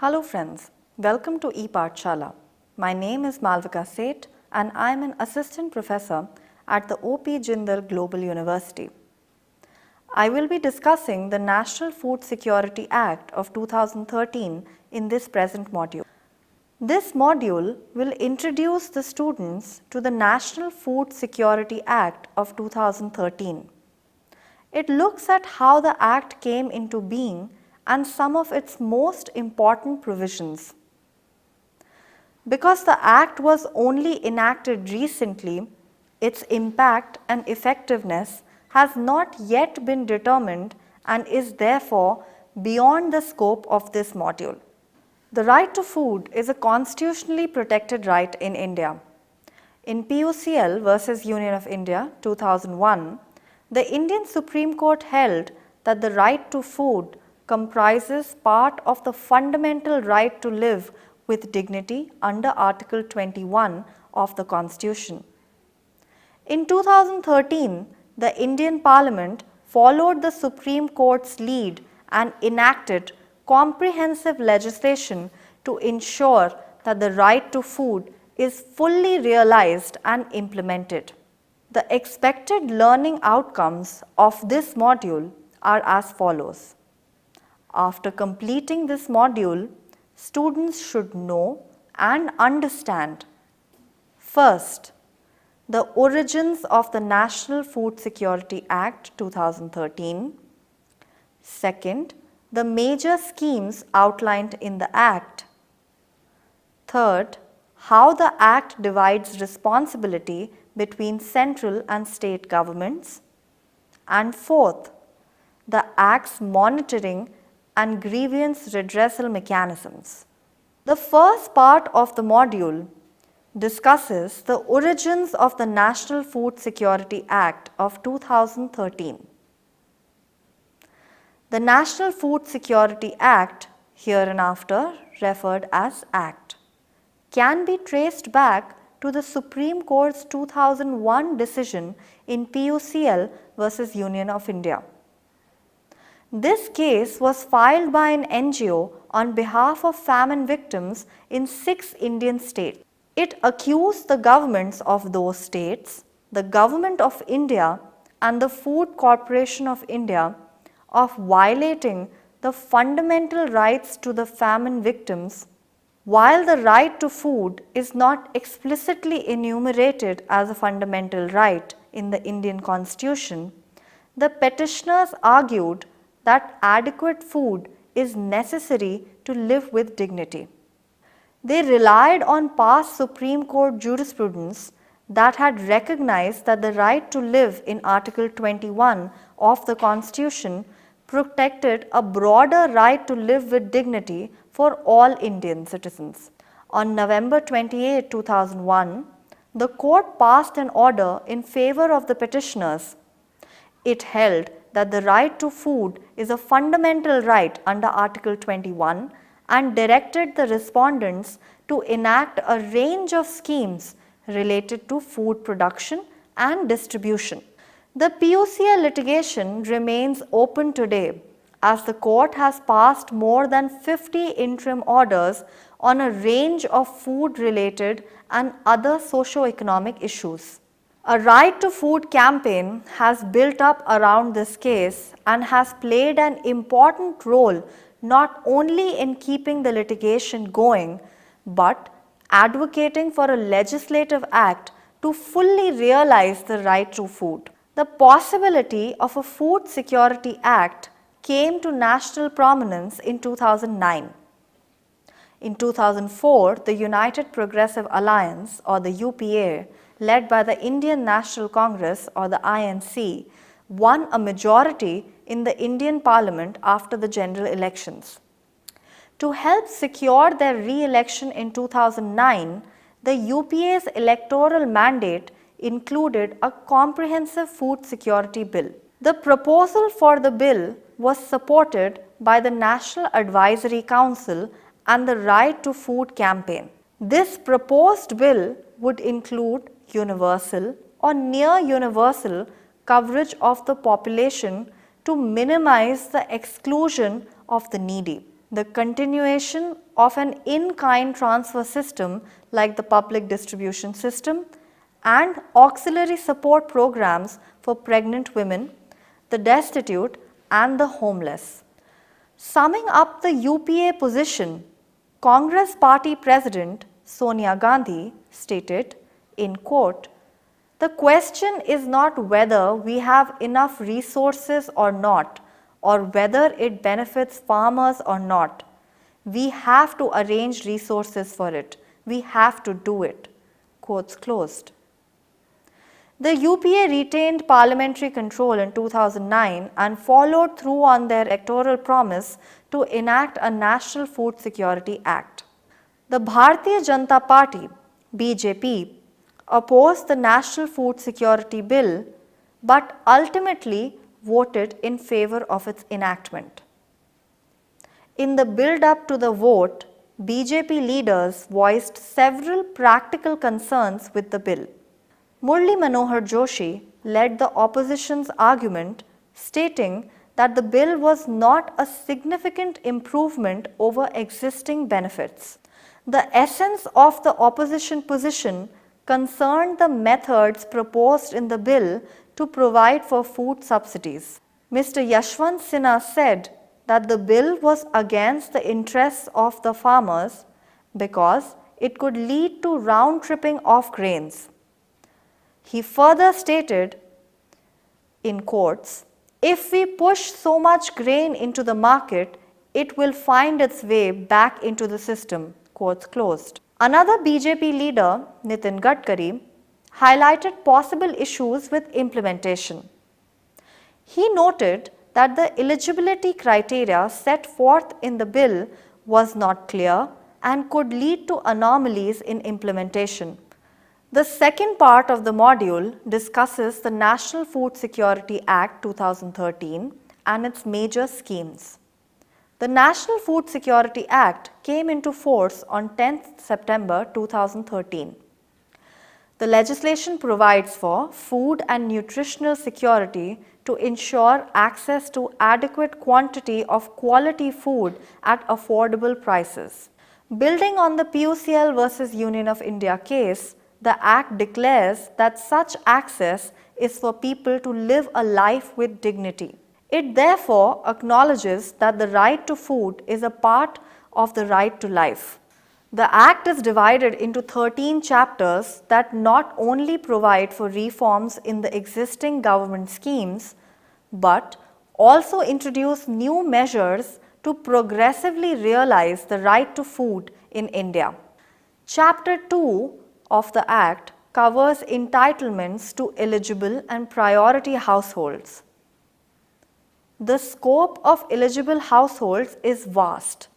Hello friends, welcome to ePathshala. My name is Malvika Seth and I am an assistant professor at the O.P. Jindal Global University. I will be discussing the National Food Security Act of 2013 in this present module. This module will introduce the students to the National Food Security Act of 2013. It looks at how the Act came into being and some of its most important provisions. Because the Act was only enacted recently, its impact and effectiveness has not yet been determined and is therefore beyond the scope of this module. The right to food is a constitutionally protected right in India. In PUCL versus Union of India 2001, the Indian Supreme Court held that the right to food comprises part of the fundamental right to live with dignity under Article 21 of the Constitution. In 2013, the Indian Parliament followed the Supreme Court's lead and enacted comprehensive legislation to ensure that the right to food is fully realized and implemented. The expected learning outcomes of this module are as follows. After completing this module, students should know and understand: first, the origins of the National Food Security Act 2013. Second, the major schemes outlined in the Act. Third, how the Act divides responsibility between central and state governments. And fourth, the Act's monitoring and grievance redressal mechanisms. The first part of the module discusses the origins of the National Food Security Act of 2013. The National Food Security Act, hereinafter referred as Act, can be traced back to the Supreme Court's 2001 decision in PUCL versus Union of India. This case was filed by an NGO on behalf of famine victims in 6 Indian states. It accused the governments of those states, the Government of India and the Food Corporation of India of violating the fundamental rights to the famine victims. While the right to food is not explicitly enumerated as a fundamental right in the Indian Constitution, the petitioners argued that adequate food is necessary to live with dignity. They relied on past Supreme Court jurisprudence that had recognized that the right to live in Article 21 of the Constitution protected a broader right to live with dignity for all Indian citizens. On November 28, 2001, the court passed an order in favor of the petitioners. It held that the right to food is a fundamental right under Article 21 and directed the respondents to enact a range of schemes related to food production and distribution. The PUCL litigation remains open today as the court has passed more than 50 interim orders on a range of food-related and other socio-economic issues. A right to food campaign has built up around this case and has played an important role not only in keeping the litigation going, but advocating for a legislative act to fully realize the right to food. The possibility of a Food Security Act came to national prominence in 2009. In 2004, the United Progressive Alliance, or the UPA, led by the Indian National Congress, or the INC, won a majority in the Indian Parliament after the general elections. To help secure their re-election in 2009, the UPA's electoral mandate included a comprehensive food security bill. The proposal for the bill was supported by the National Advisory Council and the Right to Food campaign. This proposed bill would include universal or near universal coverage of the population to minimize the exclusion of the needy. The continuation of an in-kind transfer system like the public distribution system and auxiliary support programs for pregnant women, the destitute and the homeless. Summing up the UPA position, Congress Party President Sonia Gandhi stated, in quote, "The question is not whether we have enough resources or not, or whether it benefits farmers or not. We have to arrange resources for it. We have to do it." Quotes closed. The UPA retained parliamentary control in 2009 and followed through on their electoral promise to enact a National Food Security Act. The Bharatiya Janata Party, BJP, opposed the National Food Security Bill but ultimately voted in favor of its enactment. In the build-up to the vote, BJP leaders voiced several practical concerns with the bill. Murli Manohar Joshi led the opposition's argument, stating that the bill was not a significant improvement over existing benefits. The essence of the opposition position concerned the methods proposed in the bill to provide for food subsidies. Mr. Yashwant Sinha said that the bill was against the interests of the farmers because it could lead to round-tripping of grains. He further stated, in quotes, "If we push so much grain into the market, it will find its way back into the system." Quotes closed. Another BJP leader, Nitin Gadkari, highlighted possible issues with implementation. He noted that the eligibility criteria set forth in the bill was not clear and could lead to anomalies in implementation. The second part of the module discusses the National Food Security Act 2013 and its major schemes. The National Food Security Act came into force on 10th September 2013. The legislation provides for food and nutritional security to ensure access to adequate quantity of quality food at affordable prices. Building on the PUCL versus Union of India case, the Act declares that such access is for people to live a life with dignity. It therefore acknowledges that the right to food is a part of the right to life. The Act is divided into 13 chapters that not only provide for reforms in the existing government schemes, but also introduce new measures to progressively realize the right to food in India. Chapter 2 of the Act covers entitlements to eligible and priority households. The scope of eligible households is vast.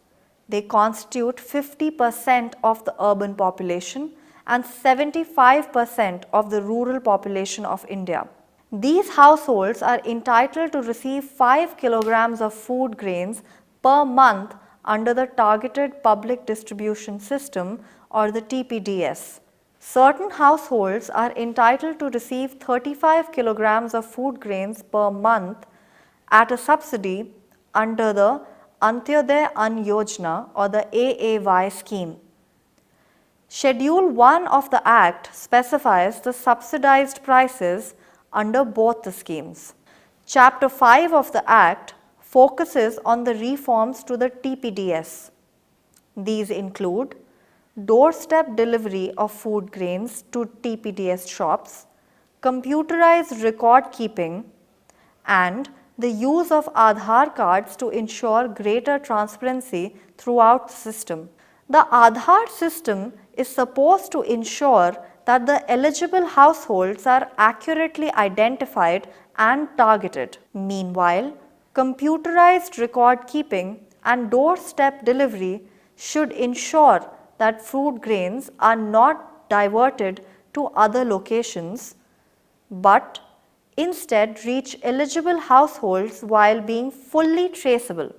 They constitute 50% of the urban population and 75% of the rural population of India. These households are entitled to receive 5 kilograms of food grains per month under the Targeted Public Distribution System or the TPDS. Certain households are entitled to receive 35 kilograms of food grains per month at a subsidy under the Antyodaya Ann Yojana or the AAY scheme. Schedule 1 of the Act specifies the subsidized prices under both the schemes. Chapter 5 of the Act focuses on the reforms to the TPDS. These include doorstep delivery of food grains to TPDS shops, computerized record keeping, and the use of Aadhaar cards to ensure greater transparency throughout the system. The Aadhaar system is supposed to ensure that the eligible households are accurately identified and targeted. Meanwhile, computerized record keeping and doorstep delivery should ensure that food grains are not diverted to other locations, but instead reach eligible households while being fully traceable.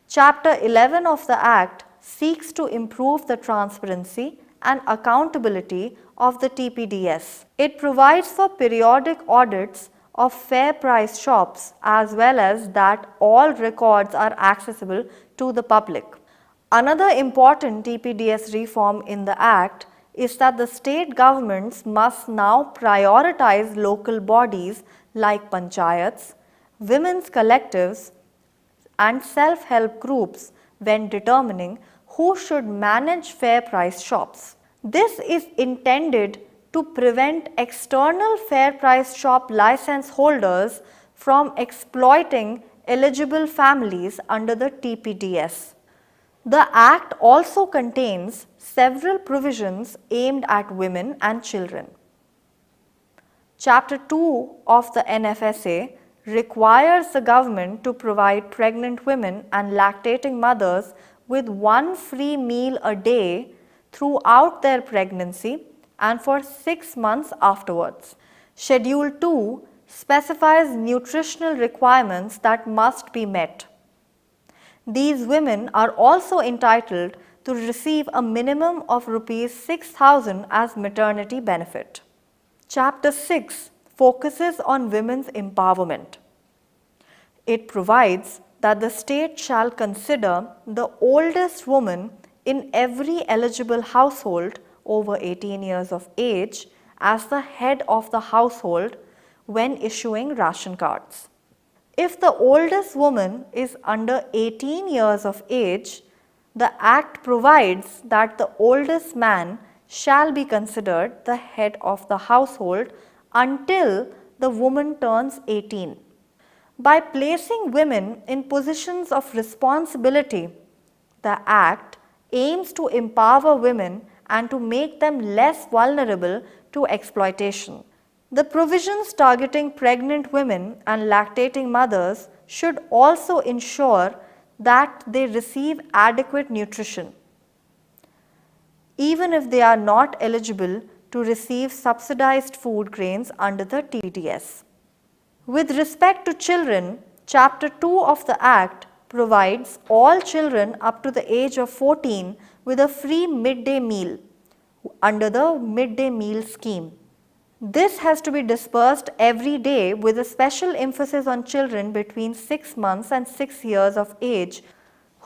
Chapter 11 of the Act seeks to improve the transparency and accountability of the TPDS. It provides for periodic audits of fair price shops as well as that all records are accessible to the public. Another important TPDS reform in the Act is that the state governments must now prioritize local bodies like panchayats, women's collectives, and self-help groups when determining who should manage fair price shops. This is intended to prevent external fair price shop license holders from exploiting eligible families under the TPDS. The Act also contains several provisions aimed at women and children. Chapter 2 of the NFSA requires the government to provide pregnant women and lactating mothers with one free meal a day throughout their pregnancy and for 6 months afterwards. Schedule 2 specifies nutritional requirements that must be met. These women are also entitled to receive a minimum of Rs 6,000 as maternity benefit. Chapter 6 focuses on women's empowerment. It provides that the state shall consider the oldest woman in every eligible household over 18 years of age as the head of the household when issuing ration cards. If the oldest woman is under 18 years of age, the Act provides that the oldest man shall be considered the head of the household until the woman turns 18. By placing women in positions of responsibility, the Act aims to empower women and to make them less vulnerable to exploitation. The provisions targeting pregnant women and lactating mothers should also ensure that they receive adequate nutrition, even if they are not eligible to receive subsidized food grains under the TPDS. With respect to children, Chapter 2 of the Act provides all children up to the age of 14 with a free midday meal under the midday meal scheme. This has to be disbursed every day with a special emphasis on children between 6 months and 6 years of age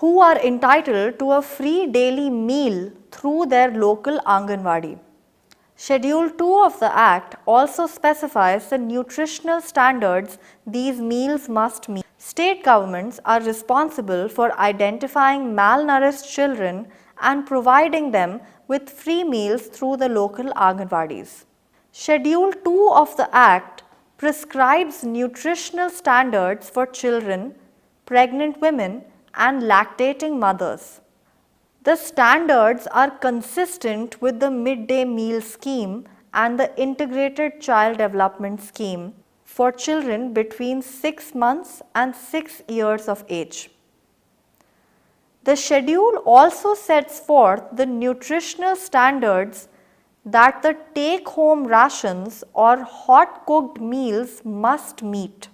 who are entitled to a free daily meal through their local Anganwadi. Schedule 2 of the Act also specifies the nutritional standards these meals must meet. State governments are responsible for identifying malnourished children and providing them with free meals through the local Anganwadis. Schedule 2 of the Act prescribes nutritional standards for children, pregnant women, and lactating mothers. The standards are consistent with the midday meal scheme and the integrated child development scheme for children between 6 months and 6 years of age. The schedule also sets forth the nutritional standards that the take-home rations or hot-cooked meals must meet.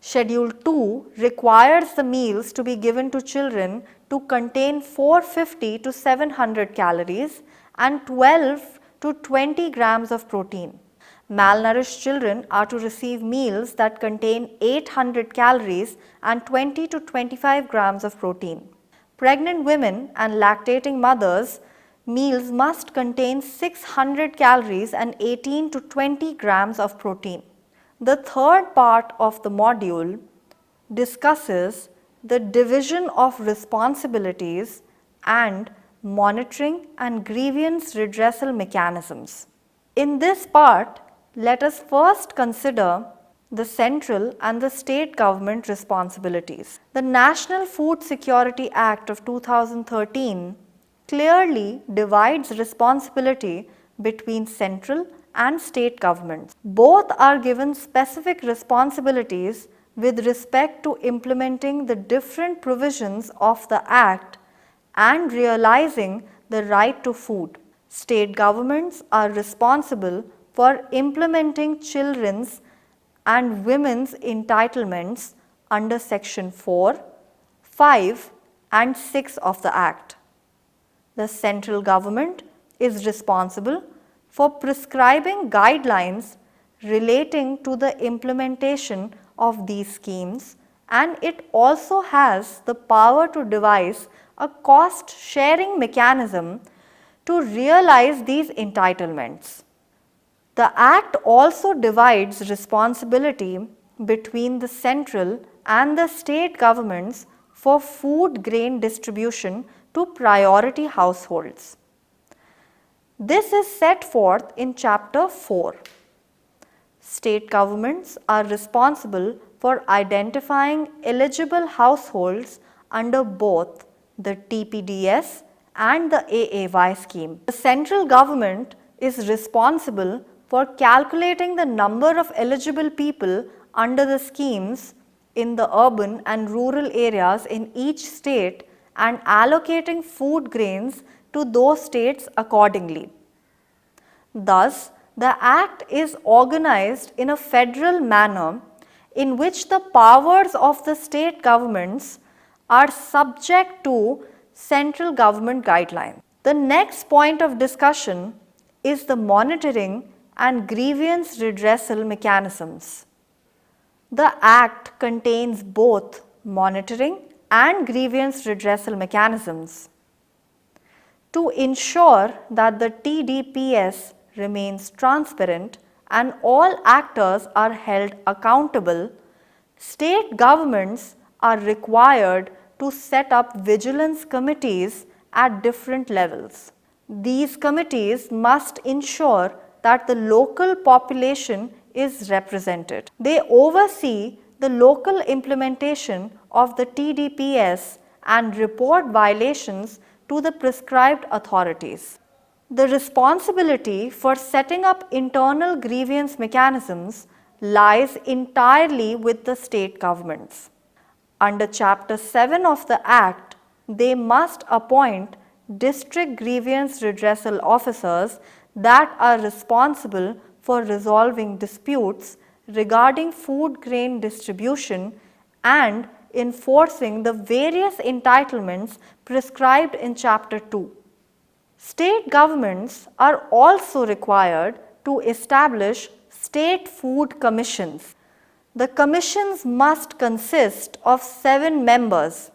Schedule 2 requires the meals to be given to children to contain 450 to 700 calories and 12 to 20 grams of protein. Malnourished children are to receive meals that contain 800 calories and 20 to 25 grams of protein. Pregnant women and lactating mothers meals must contain 600 calories and 18 to 20 grams of protein. The third part of the module discusses the division of responsibilities and monitoring and grievance redressal mechanisms. In this part, let us first consider the central and the state government responsibilities. The National Food Security Act of 2013 clearly divides responsibility between central and state governments. Both are given specific responsibilities with respect to implementing the different provisions of the Act and realizing the right to food. State governments are responsible for implementing children's and women's entitlements under Section 4, 5 and 6 of the Act. The central government is responsible for prescribing guidelines relating to the implementation of these schemes, and it also has the power to devise a cost sharing mechanism to realize these entitlements. The Act also divides responsibility between the central and the state governments for food grain distribution to priority households. This is set forth in Chapter 4. State governments are responsible for identifying eligible households under both the TPDS and the AAY scheme. The central government is responsible for calculating the number of eligible people under the schemes in the urban and rural areas in each state and allocating food grains to those states accordingly. Thus, the Act is organized in a federal manner in which the powers of the state governments are subject to central government guidelines. The next point of discussion is the monitoring and grievance redressal mechanisms. The Act contains both monitoring and grievance redressal mechanisms. To ensure that the TDPS remains transparent and all actors are held accountable, state governments are required to set up vigilance committees at different levels. These committees must ensure that the local population is represented. They oversee the local implementation of the TDPS and report violations to the prescribed authorities. The responsibility for setting up internal grievance mechanisms lies entirely with the state governments. Under Chapter 7 of the Act, they must appoint district grievance redressal officers that are responsible for resolving disputes regarding food grain distribution and enforcing the various entitlements prescribed in Chapter 2. State governments are also required to establish state food commissions. The commissions must consist of 7 members,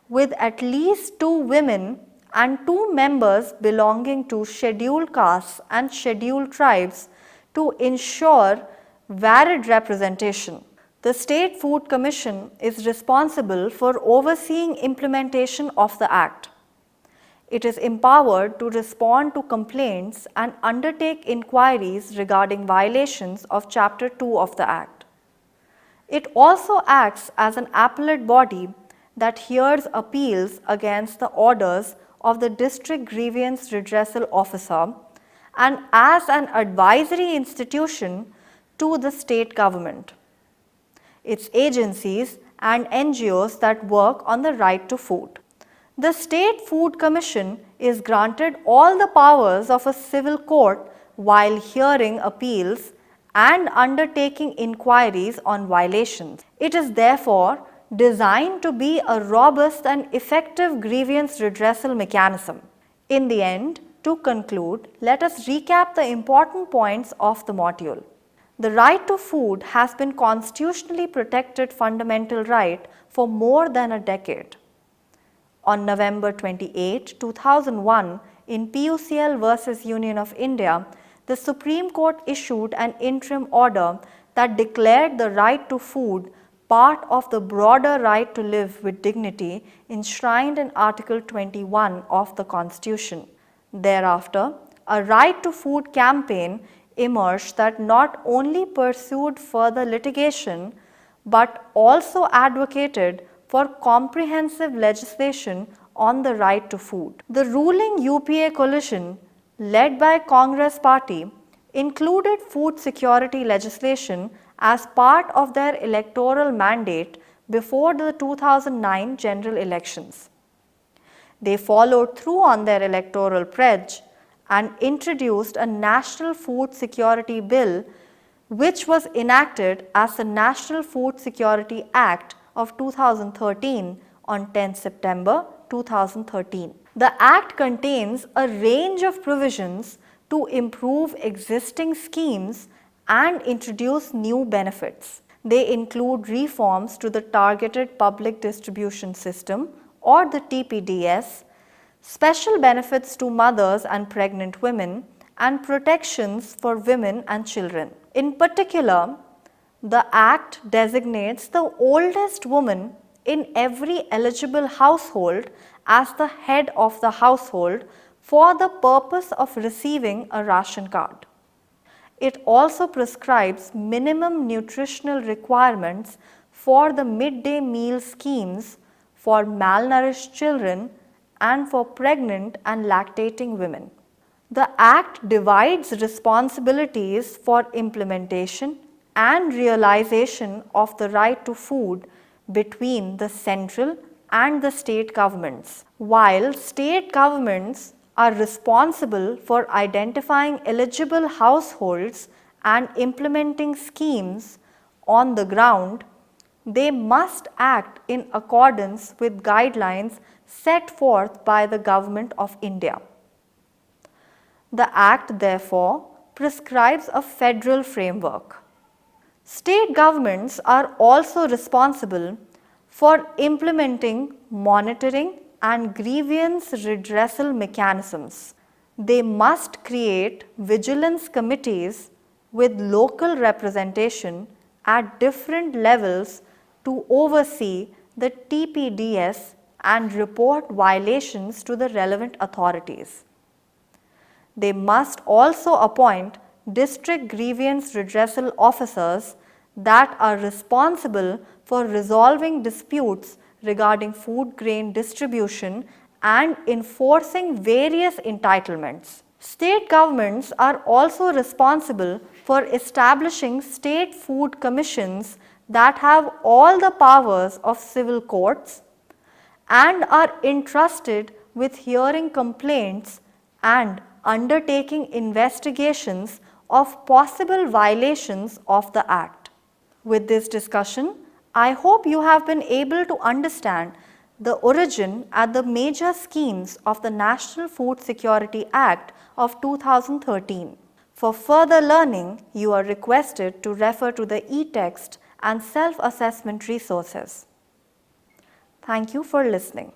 with at least 2 women and 2 members belonging to scheduled castes and scheduled tribes to ensure varied representation. The State Food Commission is responsible for overseeing implementation of the Act. It is empowered to respond to complaints and undertake inquiries regarding violations of Chapter 2 of the Act. It also acts as an appellate body that hears appeals against the orders of the District Grievance Redressal Officer and as an advisory institution to the state government, its agencies and NGOs that work on the right to food. The State Food Commission is granted all the powers of a civil court while hearing appeals and undertaking inquiries on violations. It is therefore designed to be a robust and effective grievance redressal mechanism. In the end, to conclude, let us recap the important points of the module. The right to food has been constitutionally protected fundamental right for more than a decade. On November 28, 2001, in PUCL versus Union of India, the Supreme Court issued an interim order that declared the right to food part of the broader right to live with dignity enshrined in Article 21 of the Constitution. Thereafter, a right to food campaign emerged that not only pursued further litigation but also advocated for comprehensive legislation on the right to food. The ruling UPA coalition, led by Congress Party, included food security legislation as part of their electoral mandate before the 2009 general elections. They followed through on their electoral pledge and introduced a National Food Security Bill, which was enacted as the National Food Security Act of 2013 on 10 September 2013. The Act contains a range of provisions to improve existing schemes and introduce new benefits. They include reforms to the Targeted Public Distribution System or the TPDS, special benefits to mothers and pregnant women, and protections for women and children. In particular, the Act designates the oldest woman in every eligible household as the head of the household for the purpose of receiving a ration card. It also prescribes minimum nutritional requirements for the midday meal schemes for malnourished children and for pregnant and lactating women. The Act divides responsibilities for implementation and realization of the right to food between the central and the state governments. While state governments are responsible for identifying eligible households and implementing schemes on the ground, they must act in accordance with guidelines set forth by the Government of India. The Act therefore prescribes a federal framework. State governments are also responsible for implementing monitoring and grievance redressal mechanisms. They must create vigilance committees with local representation at different levels to oversee the TPDS and report violations to the relevant authorities. They must also appoint district grievance redressal officers that are responsible for resolving disputes regarding food grain distribution and enforcing various entitlements. State governments are also responsible for establishing state food commissions that have all the powers of civil courts and are entrusted with hearing complaints and undertaking investigations of possible violations of the Act. With this discussion, I hope you have been able to understand the origin and the major schemes of the National Food Security Act of 2013. For further learning, you are requested to refer to the e-text and self-assessment resources. Thank you for listening.